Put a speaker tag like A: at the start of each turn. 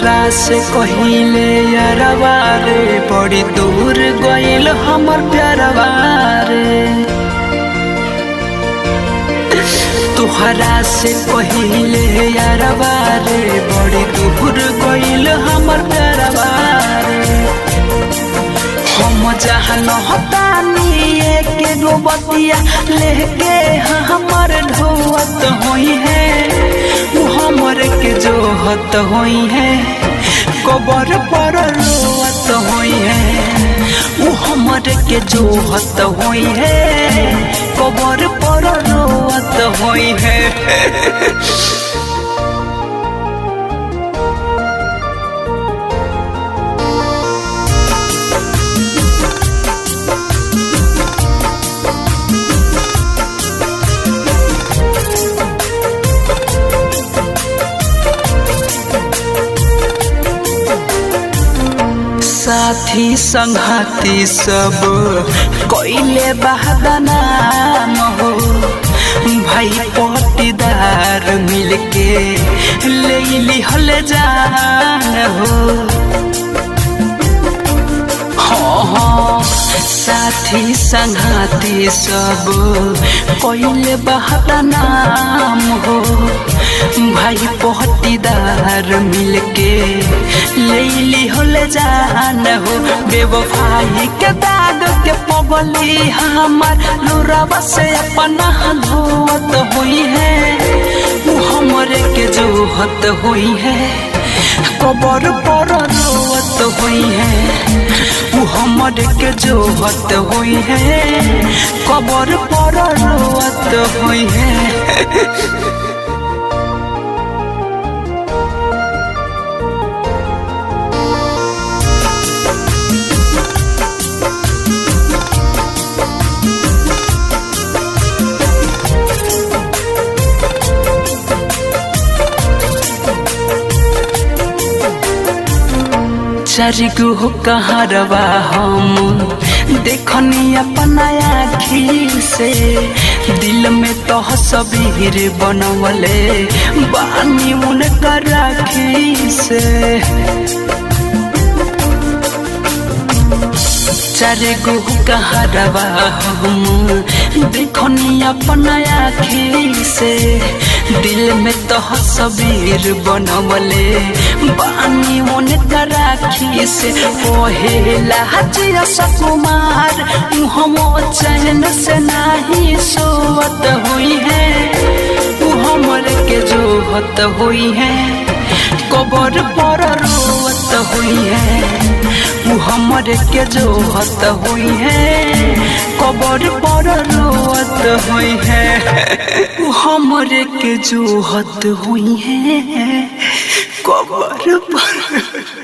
A: तोहरा से कहिले यारवा रे बड़ी दूर गइल हमर प्यारवा रे। तोहरा से कहिले यारवा रे बड़ी दूर गइल हमर प्यारवा रे। हम जहाँ नहतानी के गोबतिया लेके हमर ढोवत होई है, वो हमर के जोहत होई है, कबर पर रोवत होई है। वो हमर के जोहत होई है, कबर पर रोवत होई है। साथी संघाती सब कोइले बहादनाम हो, भाई पटीदार मिलके ले लिहल जान हो। हाँ साथी संघाती सब कोइले बहादनाम हो, भाई पटीदार मिलके ले लिहल जान हो। बेवफाई के दाग के पगली हमार लोरावा से अपना धोवत हुई है, वो हमरे के जोहत हुई है, कबर पर रोवत हुई है। वो हमरे के जोहत हुई है, कबर पर रोवत हुई है। चारिगो कहारवा हम देखनी अपना आँखी से, दिल में तो तस्वीर बनवले बानी उनका राखी से। चारिगो कहारवा हम देखनी अपना आँखी से, दिल में तो तस्वीर बनवले बानी उनका राखी से। पहेला हजिया सकुमार हम चैन से नहीं सोवत हुई है, वो हमर के जोहत हुई है, कबर पर रोवत हुई है। वो हमर के जोहत हुई है, कबर पर रोवत हुई है। वो हमर के जोहत हुई है, कबर पर